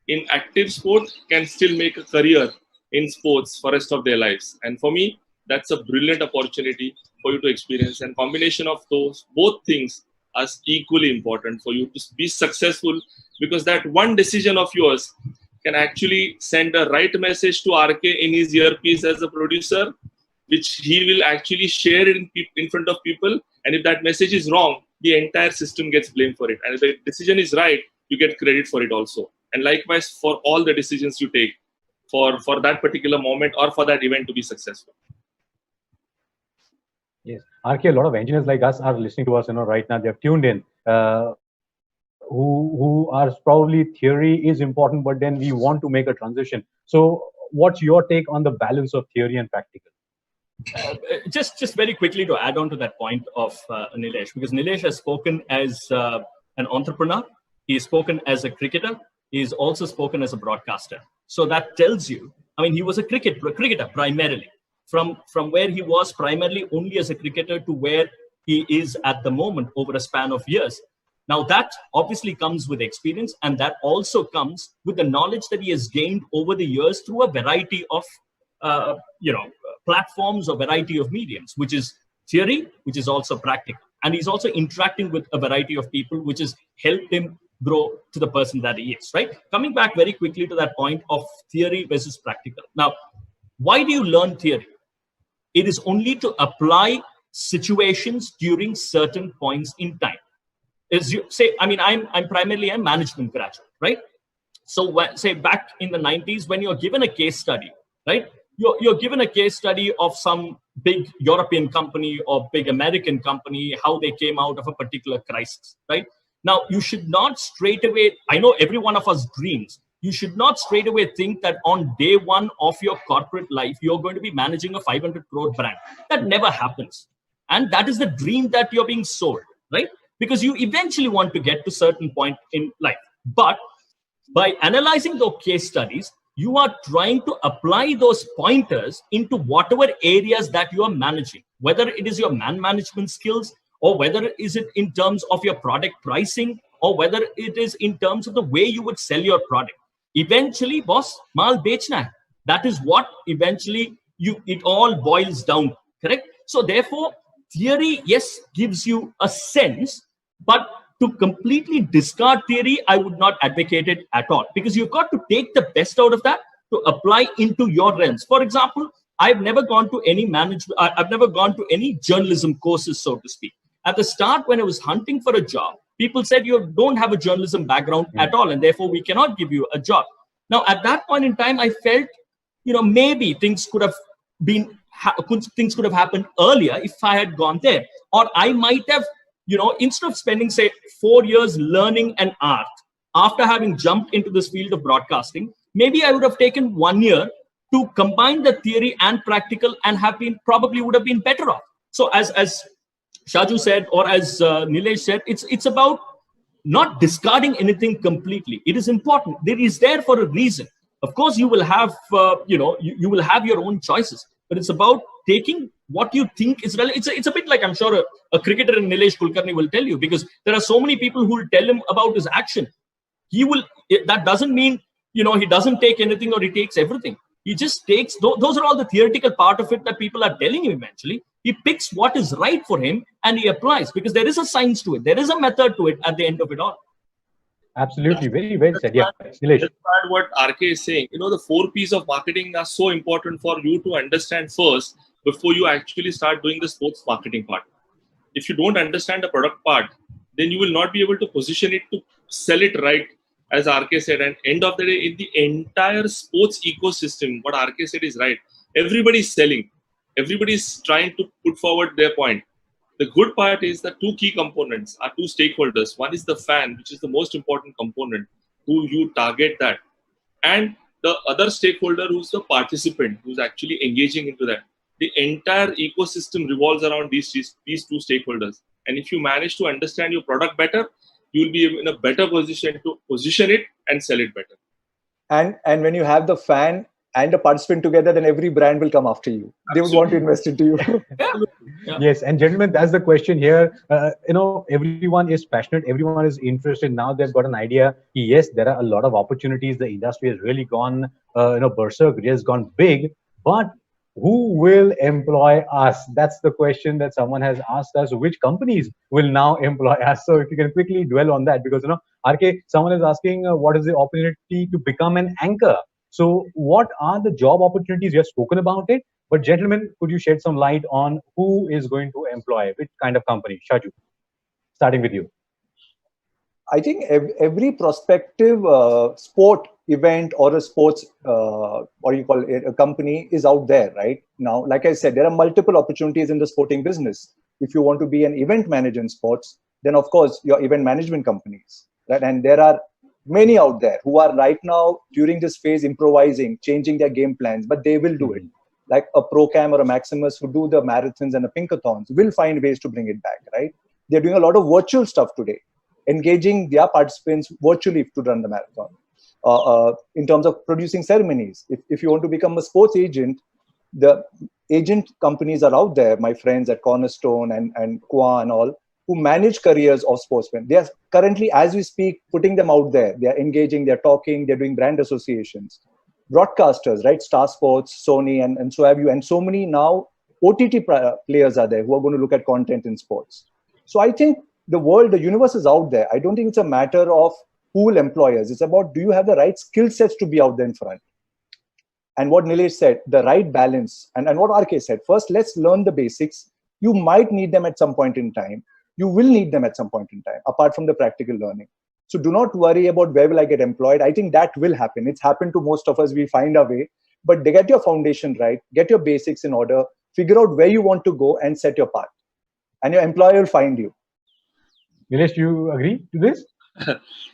in active sport can still make a career in sports for the rest of their lives. And for me, that's a brilliant opportunity for you to experience. And combination of those both things are equally important for you to be successful, because that one decision of yours can actually send a right message to RK in his earpiece as a producer, which he will actually share it in front of people. And if that message is wrong, the entire system gets blamed for it. And if the decision is right, you get credit for it also. And likewise for all the decisions you take for that particular moment or for that event to be successful. Yes, RK, a lot of engineers like us are listening to us, right now. They're tuned in, who are probably theory is important, but then we want to make a transition. So what's your take on the balance of theory and practical? Just very quickly to add on to that point of Nilesh, because Nilesh has spoken as an entrepreneur, he's spoken as a cricketer, he's also spoken as a broadcaster. So that tells you, he was a cricketer primarily. From where he was primarily only as a cricketer to where he is at the moment over a span of years. Now that obviously comes with experience, and that also comes with the knowledge that he has gained over the years through a variety of platforms or variety of mediums, which is theory, which is also practical. And he's also interacting with a variety of people, which has helped him grow to the person that he is, right? Coming back very quickly to that point of theory versus practical. Now, why do you learn theory? It is only to apply situations during certain points in time. As you say, I'm primarily a management graduate, right? So say back in the 90s, when you're given a case study, right? You're given a case study of some big European company or big American company, how they came out of a particular crisis, right? Now, you should not straight away, I know every one of us dreams, you should not straight away think that on day one of your corporate life, you're going to be managing a 500 crore brand. That never happens. And that is the dream that you're being sold, right? Because you eventually want to get to a certain point in life. But by analyzing those case studies, you are trying to apply those pointers into whatever areas that you are managing, whether it is your management skills, or whether is it in terms of your product pricing, or whether it is in terms of the way you would sell your product. Eventually, boss, maal bechna hai. That is what eventually it all boils down, correct? So therefore, theory, yes, gives you a sense, but to completely discard theory, I would not advocate it at all, because you've got to take the best out of that to apply into your realms. For example, I've never gone to any I've never gone to any journalism courses, so to speak. At the start, when I was hunting for a job, people said you don't have a journalism background at all, and therefore we cannot give you a job. Now, at that point in time, I felt, maybe things could have things could have happened earlier if I had gone there, or I might have, instead of spending, say, 4 years learning an art after having jumped into this field of broadcasting, maybe I would have taken 1 year to combine the theory and practical, and probably would have been better off. So as Shaju said, or as Nilesh said, it's about not discarding anything completely. It is important. It is there for a reason. Of course, you will have, you will have your own choices, but it's about taking what you think is relevant. It's a bit like, I'm sure, a cricketer in Nilesh Kulkarni will tell you, because there are so many people who will tell him about his action. That doesn't mean, he doesn't take anything or he takes everything. He just takes, those are all the theoretical part of it that people are telling him eventually. He picks what is right for him and he applies, because there is a science to it. There is a method to it at the end of it all. Absolutely. Very well said. Yeah, Nilesh. What RK is saying, the 4 P's of marketing are so important for you to understand first before you actually start doing the sports marketing part. If you don't understand the product part, then you will not be able to position it to sell it right, as RK said. And end of the day, in the entire sports ecosystem, what RK said is right. Everybody's selling. Everybody's trying to put forward their point. The good part is that 2 key components are 2 stakeholders. One is the fan, which is the most important component, who you target that. And the other stakeholder, who's the participant, who's actually engaging into that. The entire ecosystem revolves around these 2 stakeholders. And if you manage to understand your product better, you'll be in a better position to position it and sell it better. And when you have the fan and the participant together, then every brand will come after you. They would want to invest into you. Yeah. Yes, and gentlemen, that's the question here. Everyone is passionate. Everyone is interested. Now they've got an idea. Yes, there are a lot of opportunities. The industry has really gone, berserk. It has gone big. But who will employ us? That's the question that someone has asked us. Which companies will now employ us? So if you can quickly dwell on that, because RK, someone is asking, what is the opportunity to become an anchor? So what are the job opportunities? You have spoken about it, but gentlemen, could you shed some light on who is going to employ which kind of company? Shaju, starting with you. I think every prospective sport event or a sports, what you call it, a company is out there right now. Like I said, there are multiple opportunities in the sporting business. If you want to be an event manager in sports, then of course your event management companies, right? And there are many out there who are right now during this phase improvising, changing their game plans, but they will do it. Like a Procam or a Maximus who do the marathons and the pinkathons will find ways to bring it back, right? They're doing a lot of virtual stuff today, engaging their participants virtually to run the marathon. In terms of producing ceremonies, if you want to become a sports agent, the agent companies are out there, my friends at Cornerstone and Qua and all, who manage careers of sportsmen. They are currently, as we speak, putting them out there. They are engaging, they're talking, they're doing brand associations. Broadcasters, right? Star Sports, Sony, and so have you. And so many now OTT players are there who are going to look at content in sports. So I think the universe is out there. I don't think it's a matter of who will employ us. It's about, do you have the right skill sets to be out there in front? And what Nilesh said, the right balance. And what RK said, first, let's learn the basics. You might need them at some point in time. You will need them at some point in time, apart from the practical learning. So do not worry about where will I get employed. I think that will happen. It's happened to most of us. We find our way. But get your foundation right. Get your basics in order. Figure out where you want to go and set your path. And your employer will find you. Nilesh, do you agree to this?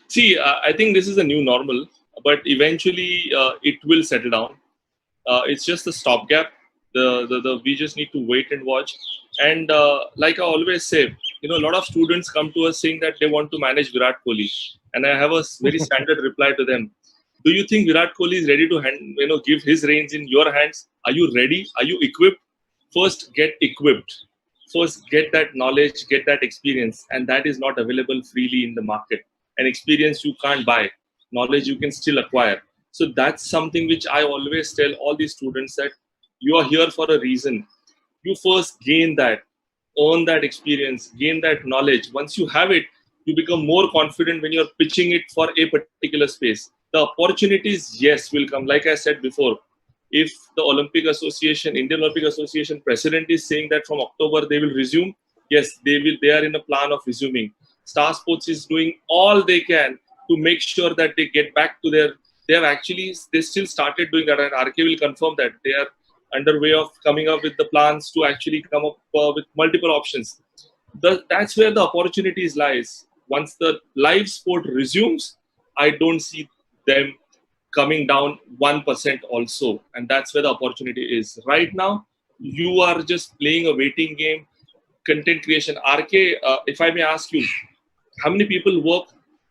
See, I think this is a new normal, but eventually it will settle down. It's just a stopgap. We just need to wait and watch. And like I always say, a lot of students come to us saying that they want to manage Virat Kohli. And I have a very standard reply to them. Do you think Virat Kohli is ready to give his reins in your hands? Are you ready? Are you equipped? First, get equipped. First, get that knowledge, get that experience. And that is not available freely in the market. And experience you can't buy. Knowledge you can still acquire. So that's something which I always tell all these students, that You are here for a reason. You first gain that, earn that experience, gain that knowledge. Once you have it, you become more confident when you're pitching it for a particular space. The opportunities, yes, will come. Like I said before, if the Olympic Association, Indian Olympic Association president is saying that from October they will resume, yes, they will. They are in a plan of resuming. Star Sports is doing all they can to make sure that they get back to their. They still started doing that, and RK will confirm that they are underway of coming up with the plans to actually come up with multiple options. That's where the opportunities lies. Once the live sport resumes, I don't see them coming down 1% also, and that's where the opportunity is. Right now, you are just playing a waiting game, content creation. RK, if I may ask you, how many people work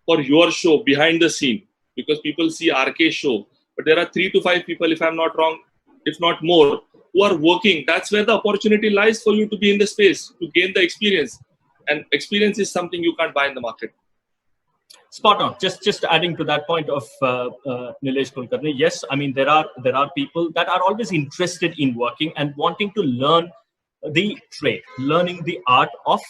for your show behind the scene? Because people see RK show, but there are 3 to 5 people, if I'm not wrong, if not more, who are working. That's where the opportunity lies for you to be in the space, to gain the experience. And experience is something you can't buy in the market. Spot on. Just adding to that point of Nilesh Kulkarni. Yes, I mean there are people that are always interested in working and wanting to learn the trade, learning the art of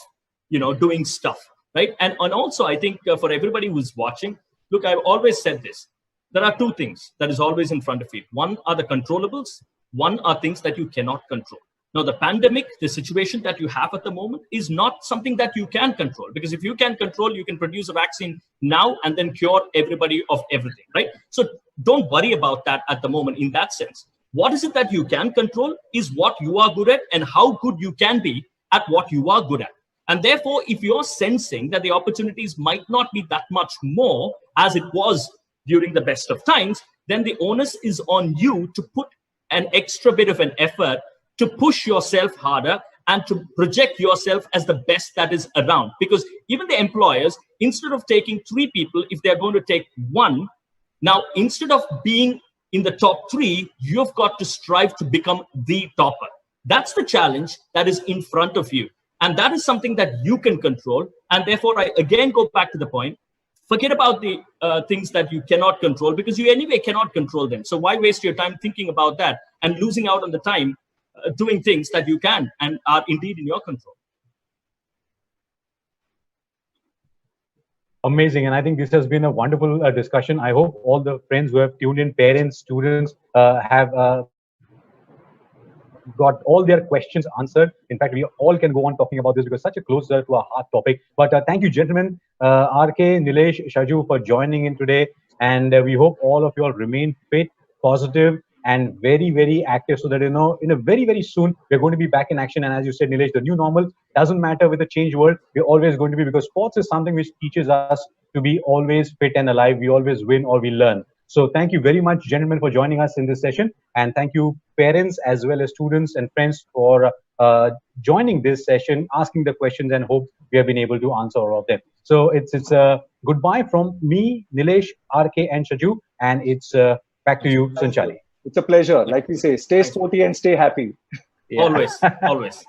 doing stuff, right? And also I think for everybody who's watching, look, I've always said this. There are 2 things that is always in front of you. One are the controllables. One are things that you cannot control. Now, the pandemic, the situation that you have at the moment is not something that you can control, because if you can control, you can produce a vaccine now and then cure everybody of everything, right? So don't worry about that at the moment in that sense. What is it that you can control is what you are good at and how good you can be at what you are good at. And therefore, if you're sensing that the opportunities might not be that much more as it was during the best of times, then the onus is on you to put an extra bit of an effort to push yourself harder and to project yourself as the best that is around. Because even the employers, instead of taking 3 people, if they're going to take 1, now instead of being in the top 3, you've got to strive to become the topper. That's the challenge that is in front of you. And that is something that you can control. And therefore, I again go back to the point, forget about the things that you cannot control, because you anyway cannot control them. So why waste your time thinking about that and losing out on the time doing things that you can and are indeed in your control? Amazing. And I think this has been a wonderful discussion. I hope all the friends who have tuned in, parents, students, have got all their questions answered. In fact, we all can go on talking about this because such a close to our heart topic. But thank you, gentlemen, RK, Nilesh, Shaju, for joining in today. And we hope all of you all remain fit, positive, and very, very active, so that, in a very, very soon, we're going to be back in action. And as you said, Nilesh, the new normal doesn't matter with the changed world. We're always going to be, because sports is something which teaches us to be always fit and alive. We always win or we learn. So thank you very much, gentlemen, for joining us in this session. And thank you, parents, as well as students and friends, for joining this session, asking the questions, and hope we have been able to answer all of them. So it's a goodbye from me, Nilesh, RK, and Shaju. And it's back to you, Sanchali. It's a pleasure. Like we say, stay sporty and stay happy. Yeah. Always, always.